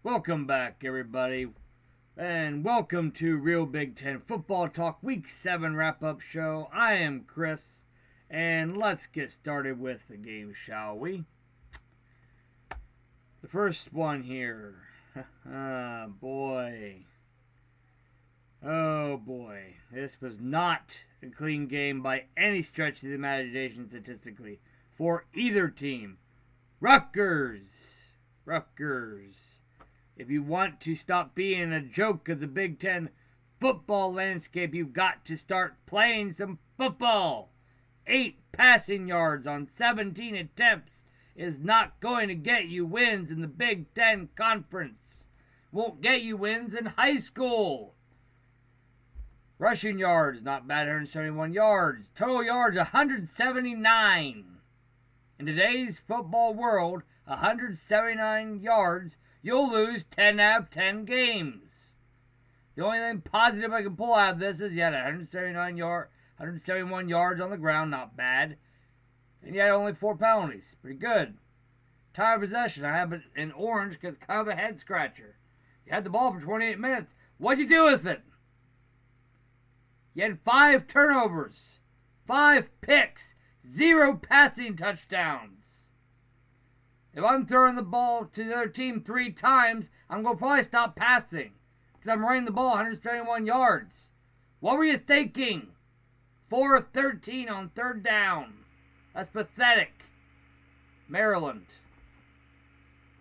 Welcome back, everybody, and welcome to Real Big Ten Football Talk Week 7 Wrap-Up Show. I am Chris, and let's get started with the game, shall we? The first one here. Boy. Oh, boy. This was not a clean game by any stretch of the imagination statistically for either team. Rutgers. If you want to stop being a joke of the Big Ten football landscape, you've got to start playing some football. 8 passing yards on 17 attempts is not going to get you wins in the Big Ten Conference. Won't get you wins in high school. Rushing yards, not bad, 171 yards. Total yards, 179. In today's football world, 179 yards, you'll lose 10 out of 10 games. The only thing positive I can pull out of this is you had 171 yards on the ground, not bad. And you had only 4 penalties, pretty good. Time of possession, I have it in orange because it's kind of a head scratcher. You had the ball for 28 minutes. What'd you do with it? You had 5 turnovers, 5 picks, 0 passing touchdowns. If I'm throwing the ball to the other team 3 times, I'm going to probably stop passing because I'm running the ball 171 yards. What were you thinking? 4 of 13 on 3rd down. That's pathetic. Maryland.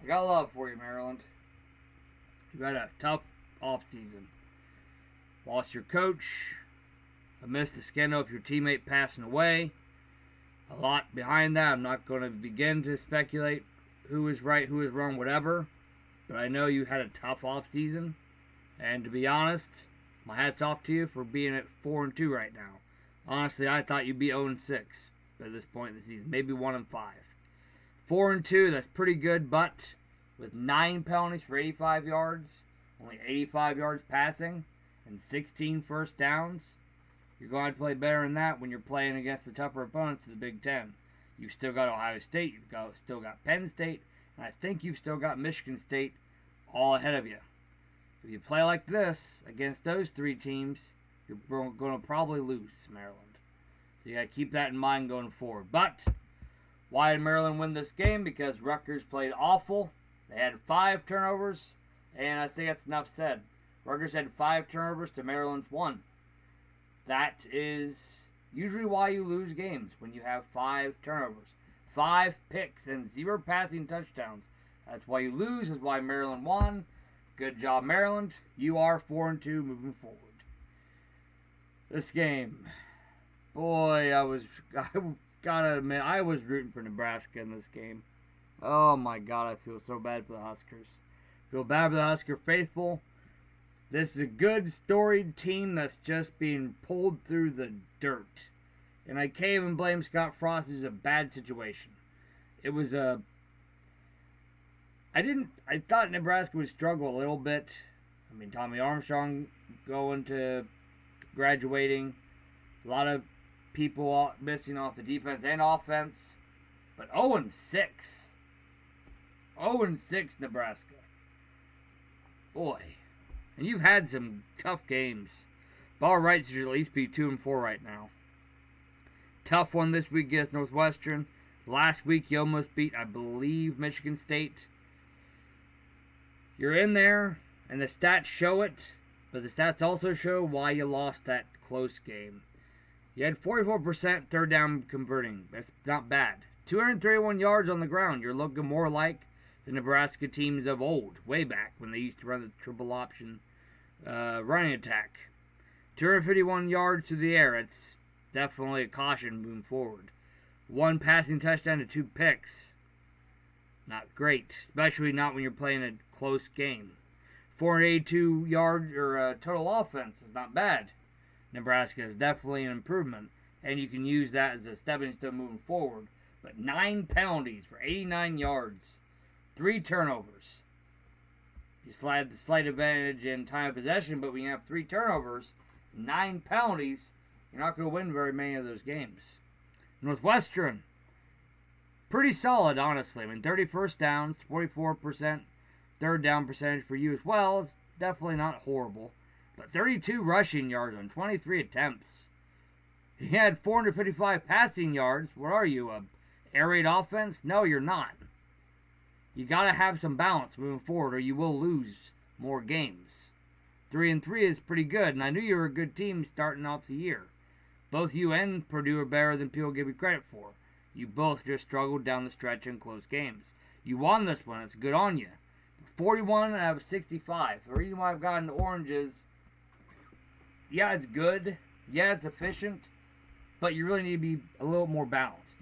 I got love for you, Maryland. You had a tough offseason. Lost your coach. Amidst the scandal of your teammate passing away. A lot behind that. I'm not going to begin to speculate who is right, who is wrong, whatever. But I know you had a tough offseason. And to be honest, my hat's off to you for being at 4-2 right now. Honestly, I thought you'd be 0-6 at this point in the season. Maybe 1-5. 4-2, that's pretty good, but with 9 penalties for 85 yards, only 85 yards passing, and 16 first downs, you're going to play better than that when you're playing against the tougher opponents of the Big Ten. You've still got Ohio State, still got Penn State, and I think you've still got Michigan State all ahead of you. If you play like this against those 3 teams, you're going to probably lose, Maryland. So you got to keep that in mind going forward. But why did Maryland win this game? Because Rutgers played awful. They had 5 turnovers, and I think that's enough said. Rutgers had 5 turnovers to Maryland's 1. That is usually why you lose games, when you have 5 turnovers. 5 picks and 0 passing touchdowns. That's why you lose, is why Maryland won. Good job, Maryland. You are 4-2 moving forward. This game, boy, I gotta admit, I was rooting for Nebraska in this game. Oh my God, I feel so bad for the Huskers. Feel bad for the Husker faithful. This is a good, storied team that's just being pulled through the dirt. And I can't even blame Scott Frost. It was a bad situation. It was a... I thought Nebraska would struggle a little bit. I mean, Tommy Armstrong going to graduating. A lot of people missing off the defense and offense. But 0-6. 0-6 Nebraska. Boy. And you've had some tough games. Ball rights should at least be 2-4 right now. Tough one this week against Northwestern. Last week you almost beat, I believe, Michigan State. You're in there, and the stats show it. But the stats also show why you lost that close game. You had 44% 3rd down converting. That's not bad. 231 yards on the ground. You're looking more like the Nebraska teams of old, way back when they used to run the triple option running attack. 251 yards to the air. It's definitely a caution moving forward. 1 passing touchdown to 2 picks. Not great, especially not when you're playing a close game. 482 yards or total offense is not bad. Nebraska is definitely an improvement, and you can use that as a stepping stone moving forward. But 9 penalties for 89 yards. 3 turnovers. You slide the slight advantage in time of possession, but when you have 3 turnovers, 9 penalties, you're not going to win very many of those games. Northwestern, pretty solid, honestly. I mean, 30 first downs, 44% third down percentage for you as well is definitely not horrible. But 32 rushing yards on 23 attempts. He had 455 passing yards. What are you, a air raid offense? No, you're not. You got to have some balance moving forward or you will lose more games. 3-3 is pretty good, and I knew you were a good team starting off the year. Both you and Purdue are better than people give you credit for. You both just struggled down the stretch in close games. You won this one. It's good on you. 41 out of 65. The reason why I've gotten orange is, yeah, it's good. Yeah, it's efficient. But you really need to be a little more balanced.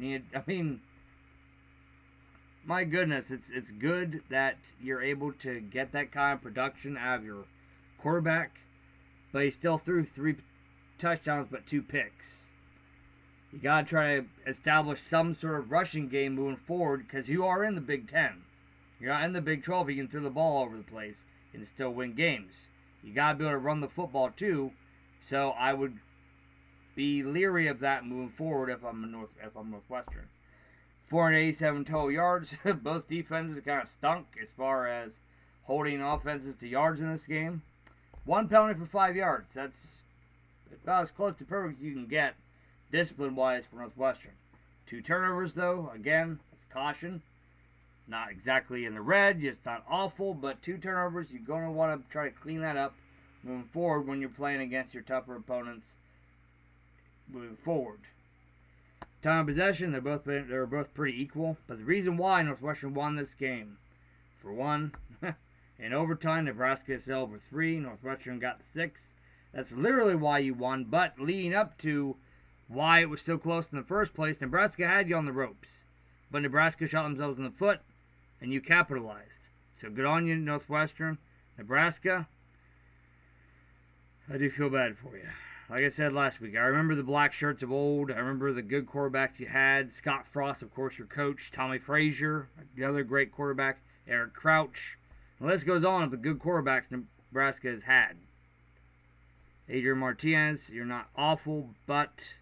My goodness, it's good that you're able to get that kind of production out of your quarterback, but he still threw 3 touchdowns but 2 picks. You got to try to establish some sort of rushing game moving forward because you are in the Big Ten. You're not in the Big 12. You can throw the ball all over the place and still win games. You got to be able to run the football too, so I would be leery of that moving forward if I'm Northwestern. 487 total yards. Both defenses kind of stunk as far as holding offenses to yards in this game. 1 penalty for 5 yards. That's about as close to perfect as you can get, discipline-wise, for Northwestern. 2 turnovers, though. Again, it's caution. Not exactly in the red. It's not awful, but 2 turnovers. You're going to want to try to clean that up moving forward when you're playing against your tougher opponents moving forward. Time of possession, they're both pretty equal. But the reason why Northwestern won this game, for one, in overtime, Nebraska sailed for 3. Northwestern got 6. That's literally why you won. But leading up to why it was so close in the first place, Nebraska had you on the ropes. But Nebraska shot themselves in the foot, and you capitalized. So good on you, Northwestern. Nebraska, I do feel bad for you. Like I said last week, I remember the black shirts of old. I remember the good quarterbacks you had. Scott Frost, of course, your coach. Tommy Frazier, another great quarterback. Eric Crouch. The list goes on of the good quarterbacks Nebraska has had. Adrian Martinez, you're not awful, but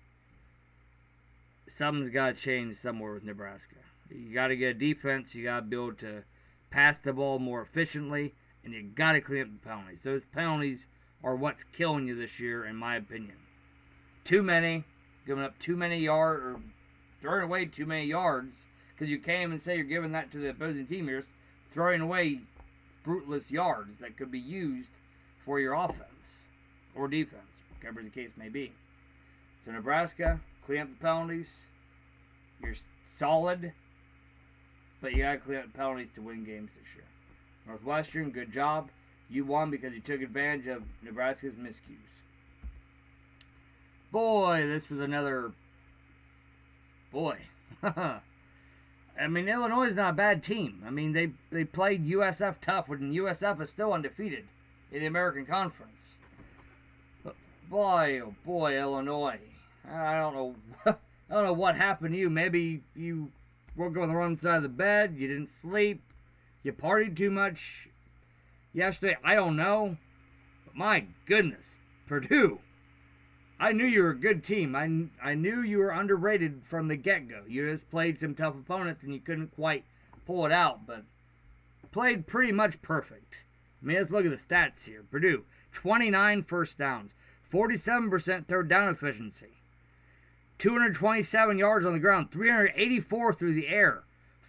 something's got to change somewhere with Nebraska. You got to get a defense. You got to be able to pass the ball more efficiently, and you got to clean up the penalties. Those penalties are what's killing you this year, in my opinion. Too many, giving up too many yards, or throwing away too many yards, because you can't even say you're giving that to the opposing team. You're just throwing away fruitless yards that could be used for your offense or defense, whatever the case may be. So Nebraska, clean up the penalties. You're solid, but you got to clean up the penalties to win games this year. Northwestern, good job. You won because you took advantage of Nebraska's miscues. Boy, this was another... Boy. I mean, Illinois is not a bad team. I mean, they played USF tough when USF is still undefeated in the American Conference. But boy, oh boy, Illinois. I don't know what happened to you. Maybe you woke up on the wrong side of the bed. You didn't sleep. You partied too much yesterday. I don't know. But my goodness, Purdue. I knew you were a good team. I knew you were underrated from the get-go. You just played some tough opponents and you couldn't quite pull it out, but played pretty much perfect. I mean, let's look at the stats here. Purdue, 29 first downs, 47% third down efficiency, 227 yards on the ground, 384 through the air,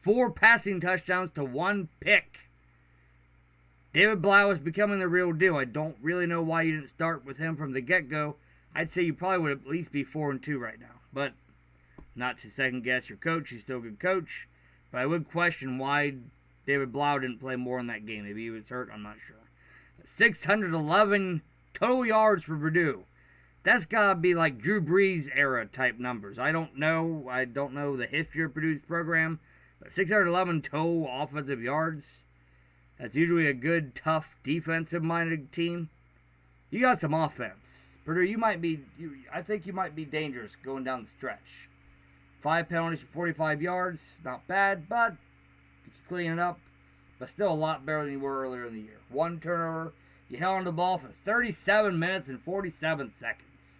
4 passing touchdowns to 1 pick. David Blau is becoming the real deal. I don't really know why you didn't start with him from the get-go. I'd say you probably would at least be 4-2 right now. But not to second guess your coach. He's still a good coach. But I would question why David Blau didn't play more in that game. Maybe he was hurt. I'm not sure. 611 total yards for Purdue. That's got to be like Drew Brees era type numbers. I don't know. I don't know the history of Purdue's program. But 611 total offensive yards. That's usually a good, tough, defensive-minded team. You got some offense. Purdue, I think you might be dangerous going down the stretch. 5 penalties for 45 yards, not bad, but you can clean it up. But still a lot better than you were earlier in the year. 1 turnover, you held on the ball for 37 minutes and 47 seconds.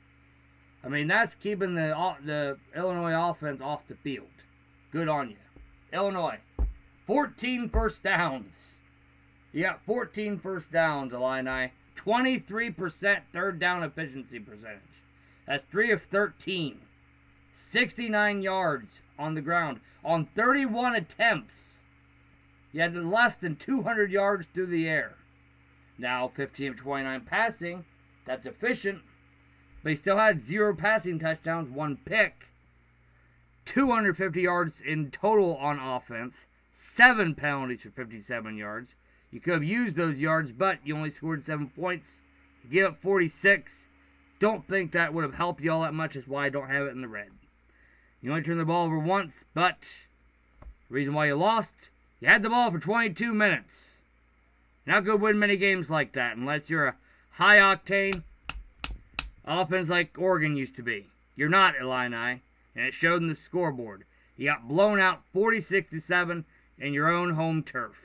I mean, that's keeping the Illinois offense off the field. Good on you. Illinois, 14 first downs. You got 14 first downs, Illini. 23% third down efficiency percentage. That's 3 of 13. 69 yards on the ground on 31 attempts. You had less than 200 yards through the air. Now 15 of 29 passing. That's efficient. But he still had 0 passing touchdowns, 1 pick. 250 yards in total on offense. 7 penalties for 57 yards. You could have used those yards, but you only scored 7 points. You gave up 46. Don't think that would have helped you all that much. That's why I don't have it in the red. You only turned the ball over once, but the reason why you lost, you had the ball for 22 minutes. You're not going to win many games like that unless you're a high-octane offense like Oregon used to be. You're not, Illini, and it showed in the scoreboard. You got blown out 46-7 in your own home turf.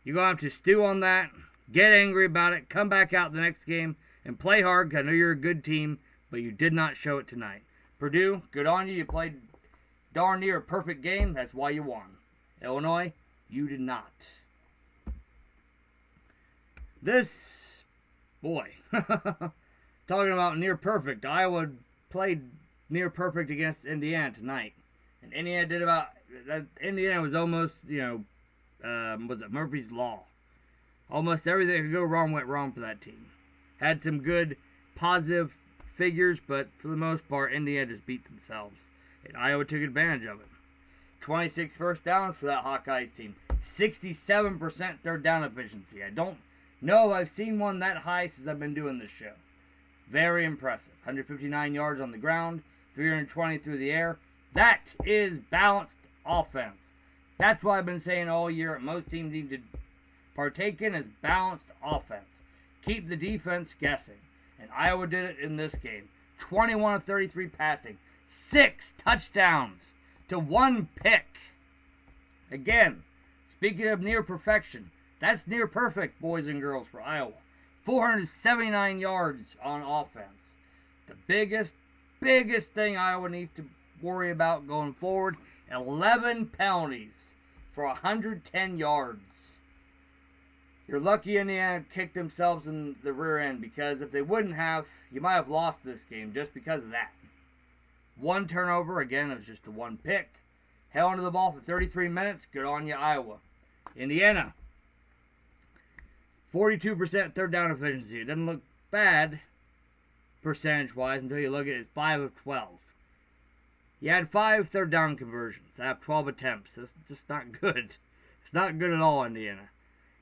You're going to have to stew on that, get angry about it, come back out the next game, and play hard, because I know you're a good team, but you did not show it tonight. Purdue, good on you. You played darn near a perfect game. That's why you won. Illinois, you did not. This, boy, talking about near perfect. Iowa played near perfect against Indiana tonight. And Indiana did about, Indiana was almost, was it Murphy's Law? Almost everything that could go wrong went wrong for that team. Had some good, positive figures, but for the most part, Indiana just beat themselves. And Iowa took advantage of it. 26 first downs for that Hawkeyes team. 67% third down efficiency. I don't know if I've seen one that high since I've been doing this show. Very impressive. 159 yards on the ground, 320 through the air. That is balanced offense. That's what I've been saying all year. Most teams need to partake in is balanced offense. Keep the defense guessing. And Iowa did it in this game. 21 of 33 passing. 6 touchdowns to 1 pick. Again, speaking of near perfection, that's near perfect, boys and girls, for Iowa. 479 yards on offense. The biggest thing Iowa needs to worry about going forward, 11 penalties for 110 yards. You're lucky Indiana kicked themselves in the rear end, because if they wouldn't have, you might have lost this game just because of that. 1 turnover, again, it was just the 1 pick. Held onto the ball for 33 minutes. Good on you, Iowa. Indiana, 42% third down efficiency. It doesn't look bad percentage-wise until you look at it. 5 of 12. You had 5 third down conversions. I have 12 attempts. That's just not good. It's not good at all, Indiana.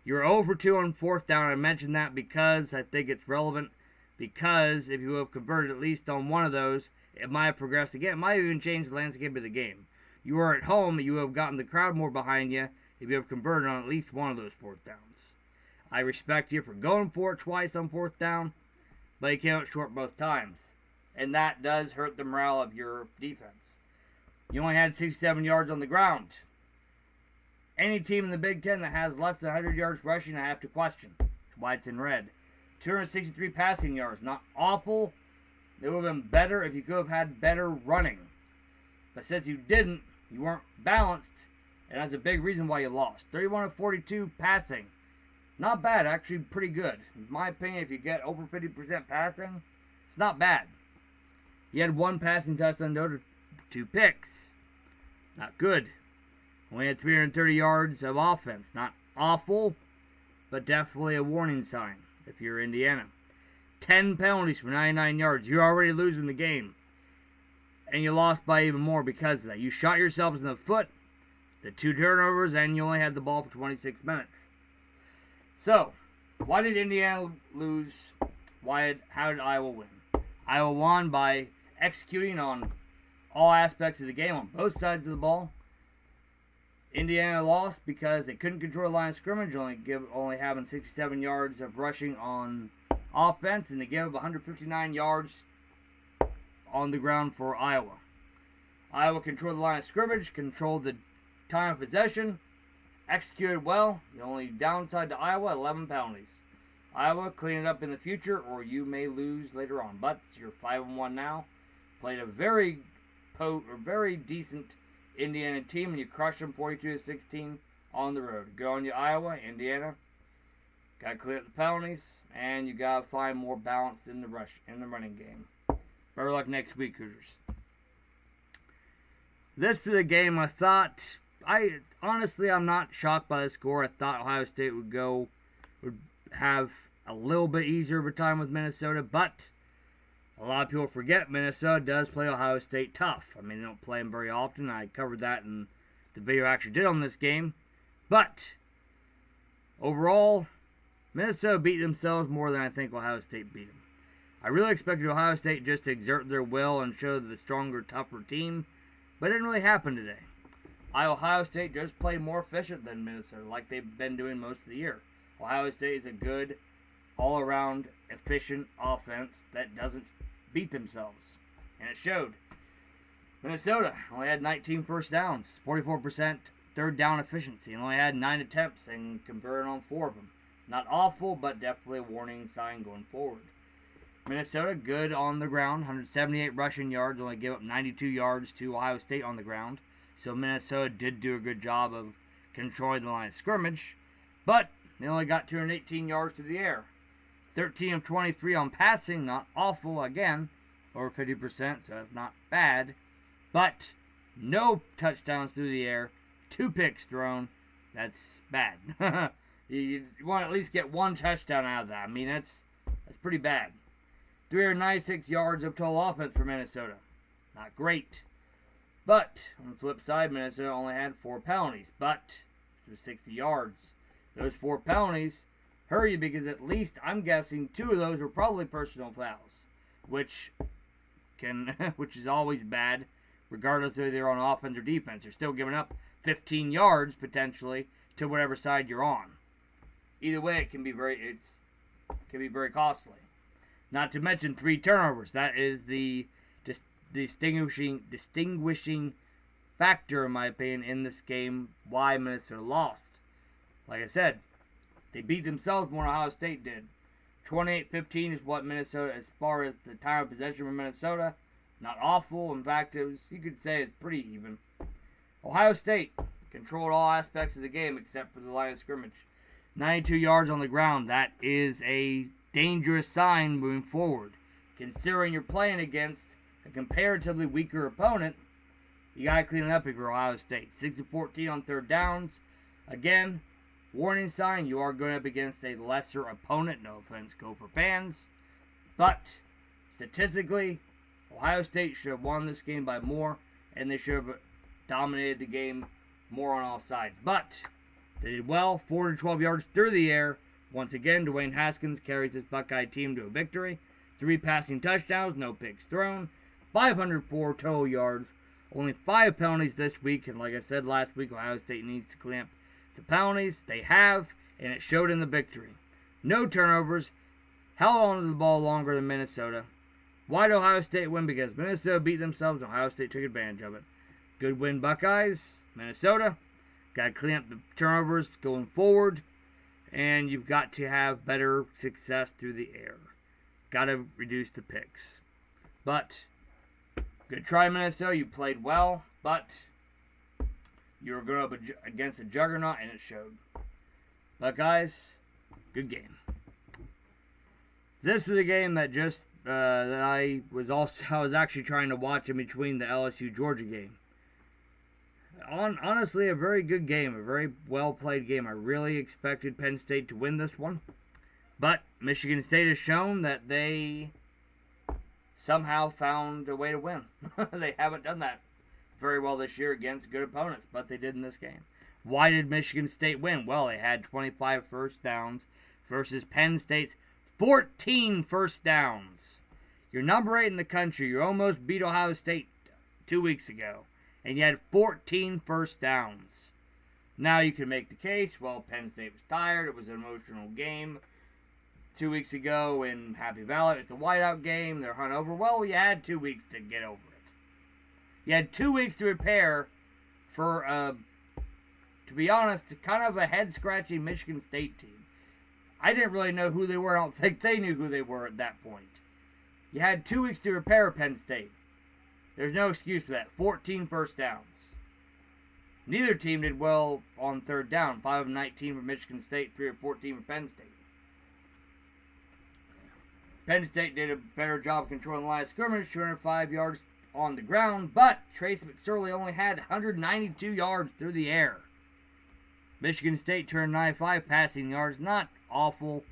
You're 0 for 2 on 4th down. I mentioned that because I think it's relevant. Because if you have converted at least on one of those, it might have progressed again. It might have even changed the landscape of the game. You are at home. You have gotten the crowd more behind you if you have converted on at least one of those 4th downs. I respect you for going for it twice on 4th down, but you came out short both times. And that does hurt the morale of your defense. You only had 67 yards on the ground. Any team in the Big Ten that has less than 100 yards rushing, I have to question. That's why it's in red. 263 passing yards. Not awful. It would have been better if you could have had better running. But since you didn't, you weren't balanced, and that's a big reason why you lost. 31 of 42 passing. Not bad, actually pretty good. In my opinion, if you get over 50% passing, it's not bad. You had 1 passing touchdown, no 2 picks. Not good. Only had 330 yards of offense. Not awful, but definitely a warning sign if you're Indiana. 10 penalties for 99 yards. You're already losing the game. And you lost by even more because of that. You shot yourselves in the foot. The 2 turnovers, and you only had the ball for 26 minutes. So, why did Indiana lose? How did Iowa win? Iowa won by executing on all aspects of the game on both sides of the ball. Indiana lost because they couldn't control the line of scrimmage, only having 67 yards of rushing on offense, and they gave up 159 yards on the ground for Iowa. Iowa controlled the line of scrimmage, controlled the time of possession, executed well. The only downside to Iowa, 11 penalties. Iowa, clean it up in the future, or you may lose later on. But you're 5-1 now. Played a very decent Indiana team, and you crushed them 42-16 on the road. Go on to Iowa, Indiana. Got to clear up the penalties, and you got to find more balance in the running game. Better luck next week, Hoosiers. This was a game honestly, I'm not shocked by the score. I thought Ohio State would have a little bit easier of a time with Minnesota, but a lot of people forget Minnesota does play Ohio State tough. I mean, they don't play them very often. I covered that in the video I actually did on this game. But overall, Minnesota beat themselves more than I think Ohio State beat them. I really expected Ohio State just to exert their will and show the stronger, tougher team, but it didn't really happen today. Ohio State just played more efficient than Minnesota, like they've been doing most of the year. Ohio State is a good, all-around, efficient offense that doesn't beat themselves, and it showed. Minnesota only had 19 first downs, 44% third down efficiency, and only had 9 attempts and converted on 4 of them. Not awful, but definitely a warning sign going forward. Minnesota, good on the ground, 178 rushing yards, only gave up 92 yards to Ohio State on the ground. So Minnesota did do a good job of controlling the line of scrimmage, but they only got 218 yards to the air. 13 of 23 on passing, not awful again, over 50%, so that's not bad. But no touchdowns through the air, 2 picks thrown, that's bad. you want to at least get 1 touchdown out of that. I mean, that's pretty bad. 396 yards of total offense for Minnesota. Not great. But, on the flip side, Minnesota only had 4 penalties, but it was 60 yards. Those 4 penalties hurt you because at least, I'm guessing, 2 of those were probably personal fouls, which is always bad, regardless of whether they're on offense or defense. You're still giving up 15 yards, potentially, to whatever side you're on. Either way, it can be very costly. Not to mention 3 turnovers. That is the distinguishing factor, in my opinion, in this game, why Minnesota lost. Like I said, they beat themselves more than Ohio State did. 28-15 is what Minnesota, as far as the time of possession for Minnesota, not awful. In fact, you could say it's pretty even. Ohio State controlled all aspects of the game except for the line of scrimmage. 92 yards on the ground. That is a dangerous sign moving forward. Considering you're playing against a comparatively weaker opponent, you got to clean it up if you're Ohio State. 6 of 14 on third downs. Again, warning sign, you are going up against a lesser opponent. No offense, Gopher fans. But, statistically, Ohio State should have won this game by more, and they should have dominated the game more on all sides. But, they did well. 412 yards through the air. Once again, Dwayne Haskins carries his Buckeye team to a victory. 3 passing touchdowns, no picks thrown. 504 total yards. Only 5 penalties this week, and like I said last week, Ohio State needs to clean up the penalties. They have, and it showed in the victory. No turnovers. Held on to the ball longer than Minnesota. Why did Ohio State win? Because Minnesota beat themselves, and Ohio State took advantage of it. Good win, Buckeyes. Minnesota. Got to clean up the turnovers going forward. And you've got to have better success through the air. Got to reduce the picks. But, good try, Minnesota. You played well, but you were going up against a juggernaut, and it showed. Buckeyes, good game. This was a game that I was actually trying to watch in between the LSU Georgia game. Honestly, a very good game, a very well-played game. I really expected Penn State to win this one. But Michigan State has shown that they somehow found a way to win. They haven't done that very well this year against good opponents, but they did in this game. Why did Michigan State win? Well, they had 25 first downs versus Penn State's 14 first downs. You're number 8 in the country. You almost beat Ohio State 2 weeks ago. And you had 14 first downs. Now you can make the case, well, Penn State was tired. It was an emotional game 2 weeks ago in Happy Valley. It's a whiteout game. They're hungover. Well, you had 2 weeks to get over it. You had 2 weeks to prepare for, to be honest, kind of a head-scratching Michigan State team. I didn't really know who they were. I don't think they knew who they were at that point. You had 2 weeks to prepare Penn State. There's no excuse for that. 14 first downs. Neither team did well on third down. 5 of 19 for Michigan State, 3 of 14 for Penn State. Penn State did a better job of controlling the line of scrimmage, 205 yards on the ground, but Trace McSorley only had 192 yards through the air. Michigan State turned 95 passing yards. Not awful,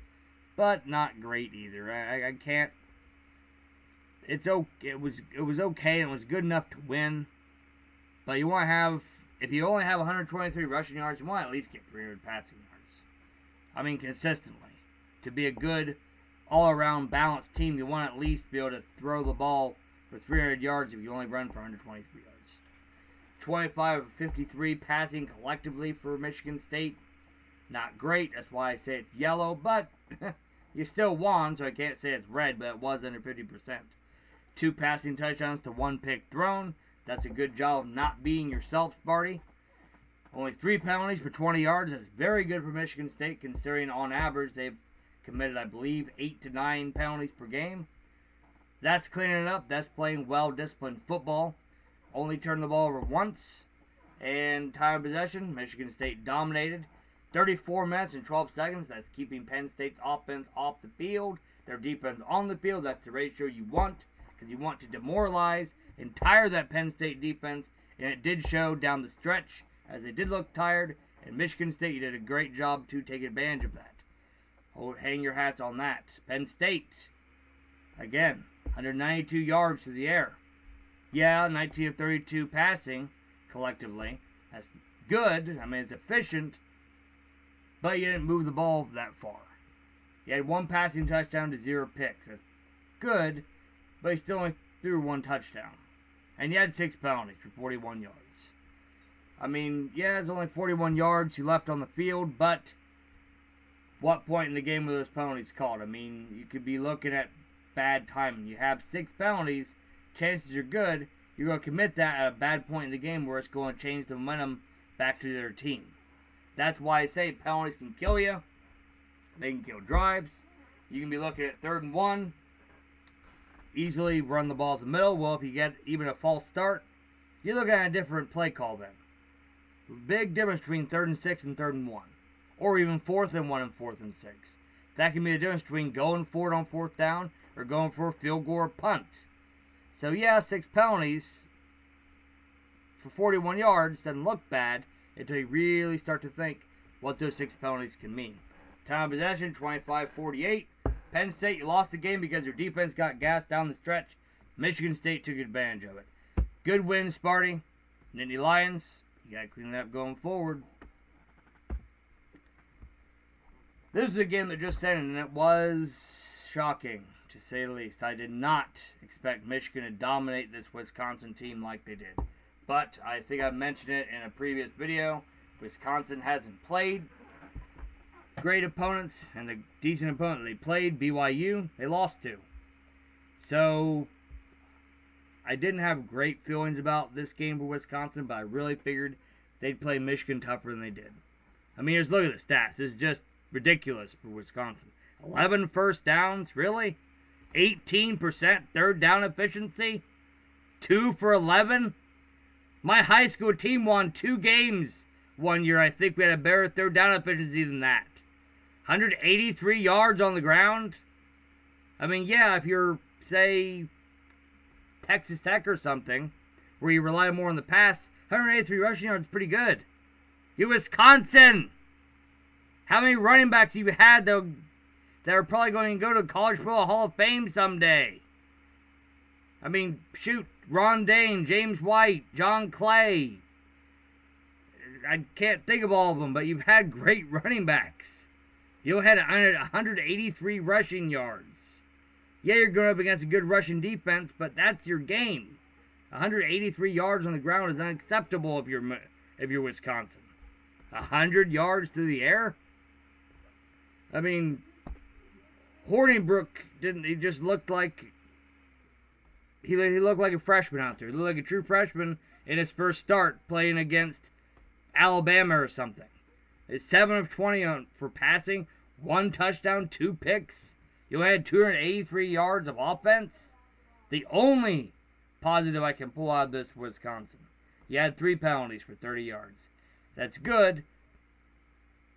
but not great either. I can't. It was okay and it was good enough to win. But you want to have, if you only have 123 rushing yards, you want to at least get 300 passing yards. I mean, consistently. To be a good, all-around balanced team, you want to at least be able to throw the ball for 300 yards if you only run for 123 yards. 25 of 53 passing collectively for Michigan State. Not great. That's why I say it's yellow, but you still won, so I can't say it's red, but it was under 50%. 2 passing touchdowns to 1 pick thrown. That's a good job of not being yourself, Sparty. Only 3 penalties for 20 yards. That's very good for Michigan State, considering on average they've committed, I believe, 8 to 9 penalties per game. That's cleaning it up. That's playing well-disciplined football. Only turned the ball over once. And time of possession, Michigan State dominated. 34 minutes and 12 seconds. That's keeping Penn State's offense off the field. Their defense on the field. That's the ratio you want, because you want to demoralize and tire that Penn State defense. And it did show down the stretch, as they did look tired. And Michigan State, you did a great job to take advantage of that. Oh, hang your hats on that. Penn State, again, 192 yards through the air. Yeah, 19 of 32 passing collectively. That's good. I mean, it's efficient. But you didn't move the ball that far. You had 1 passing touchdown to 0 picks. That's good, but he still only threw 1 touchdown. And you had 6 penalties for 41 yards. I mean, yeah, it's only 41 yards he left on the field, but what point in the game were those penalties called? I mean, you could be looking at bad timing. You have 6 penalties, chances are good. You're going to commit that at a bad point in the game where it's going to change the momentum back to their team. That's why I say penalties can kill you. They can kill drives. You can be looking at 3rd and 1. Easily run the ball to the middle. Well, if you get even a false start, you're looking at a different play call then. Big difference between 3rd and 6 and 3rd and 1. Or even 4th and 1 and 4th and 6. That can be the difference between going for it on 4th down or going for a field goal or punt. So yeah, 6 penalties for 41 yards doesn't look bad until you really start to think what those 6 penalties can mean. Time of possession, 25-48. Penn State, you lost the game because your defense got gassed down the stretch. Michigan State took advantage of it. Good win, Sparty. Nittany Lions, you got to clean that up going forward. This is a game that just ended, and it was shocking, to say the least. I did not expect Michigan to dominate this Wisconsin team like they did. But I think I mentioned it in a previous video. Wisconsin hasn't played great opponents, and the decent opponent they played, BYU, they lost to. So I didn't have great feelings about this game for Wisconsin, but I really figured they'd play Michigan tougher than they did. I mean, just look at the stats. This is just ridiculous for Wisconsin. 11 first downs, really? 18% 3rd down efficiency? 2 for 11? My high school team won 2 games one year. I think we had a better 3rd down efficiency than that. 183 yards on the ground? I mean, yeah, if you're, say, Texas Tech or something, where you rely more on the pass, 183 rushing yards is pretty good. You Wisconsin! How many running backs have you had that are probably going to go to the College Football Hall of Fame someday? I mean, shoot, Ron Dane, James White, John Clay. I can't think of all of them, but you've had great running backs. You had 183 rushing yards. Yeah, you're going up against a good rushing defense, but that's your game. 183 yards on the ground is unacceptable if you're Wisconsin. 100 yards through the air? I mean, Hornibrook didn't. He just looked like he looked like a freshman out there. He looked like a true freshman in his first start playing against Alabama or something. It's 7 of 20 for passing, 1 touchdown, 2 picks. You had 283 yards of offense. The only positive I can pull out of this Wisconsin. You had 3 penalties for 30 yards. That's good,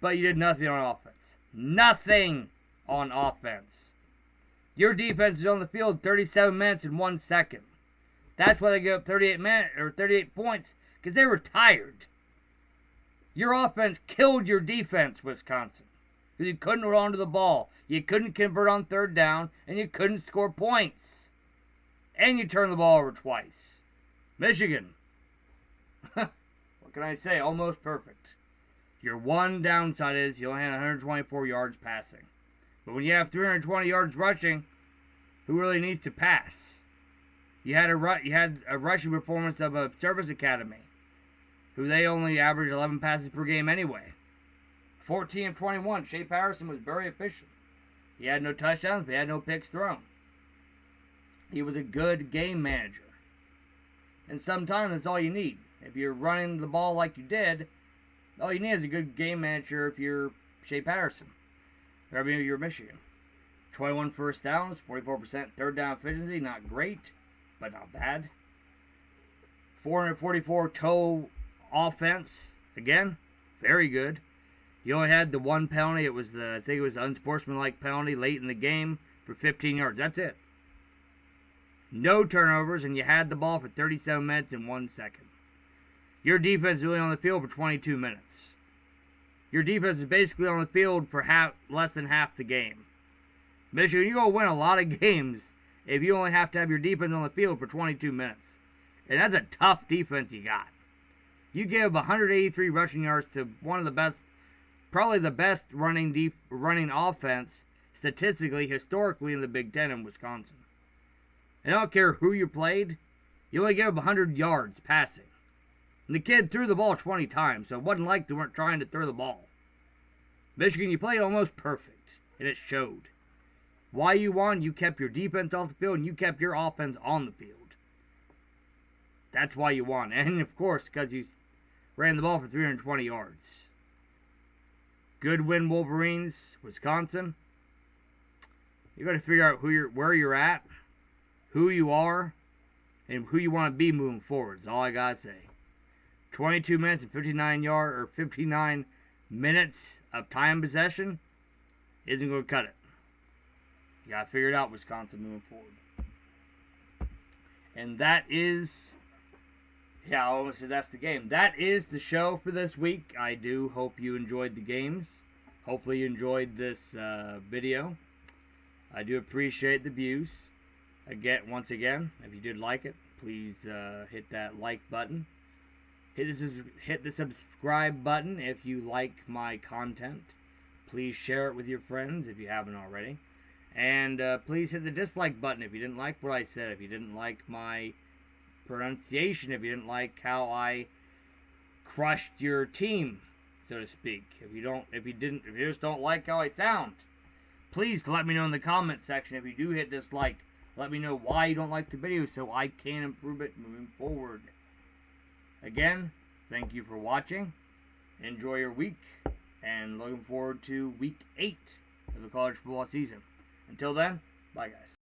but you did nothing on offense. Nothing on offense. Your defense is on the field 37 minutes and 1 second. That's why they gave up 38 points, because they were tired. Your offense killed your defense, Wisconsin. Because you couldn't hold on to the ball. You couldn't convert on 3rd down, and you couldn't score points. And you turned the ball over twice. Michigan. What can I say? Almost perfect. Your one downside is you only had 124 yards passing. But when you have 320 yards rushing, who really needs to pass? You had a rushing performance of a service academy, who they only averaged 11 passes per game anyway. 14 of 21. Shea Patterson was very efficient. He had no touchdowns, but he had no picks thrown. He was a good game manager. And sometimes that's all you need. If you're running the ball like you did, all you need is a good game manager if you're Shea Patterson. Or I mean, you're Michigan. 21 first downs, 44% 3rd down efficiency. Not great, but not bad. 444 total offense. Again, very good. You only had the one penalty. It was I think it was the unsportsmanlike penalty late in the game for 15 yards. That's it. No turnovers, and you had the ball for 37 minutes and 1 second. Your defense is only on the field for 22 minutes. Your defense is basically on the field for less than half the game. Michigan, you're going to win a lot of games if you only have to have your defense on the field for 22 minutes. And that's a tough defense you got. You give 183 rushing yards to one of the best, probably the best running offense statistically, historically in the Big Ten in Wisconsin. And I don't care who you played, you only gave up 100 yards passing. And the kid threw the ball 20 times, so it wasn't like they weren't trying to throw the ball. Michigan, you played almost perfect, and it showed. Why you won, you kept your defense off the field, and you kept your offense on the field. That's why you won. And, of course, because you ran the ball for 320 yards. Good win, Wolverines. Wisconsin. You got to figure out where you're at, who you are, and who you want to be moving forward. That's all I got to say. 22 minutes and 59 minutes of time possession isn't going to cut it. You got to figure it out, Wisconsin, moving forward. And that is, yeah, I almost said that's the game. That is the show for this week. I do hope you enjoyed the games. Hopefully you enjoyed this video. I do appreciate the views. Once again, if you did like it, please hit that like button. Hit the subscribe button if you like my content. Please share it with your friends if you haven't already. And please hit the dislike button if you didn't like what I said, if you didn't like my pronunciation, if you didn't like how I crushed your team, so to speak. If you just don't like how I sound, please let me know in the comment section. If you do hit dislike, let me know why you don't like the video so I can improve it moving forward. Again, thank you for watching. Enjoy your week, and looking forward to week 8 of the college football season. Until then, bye guys.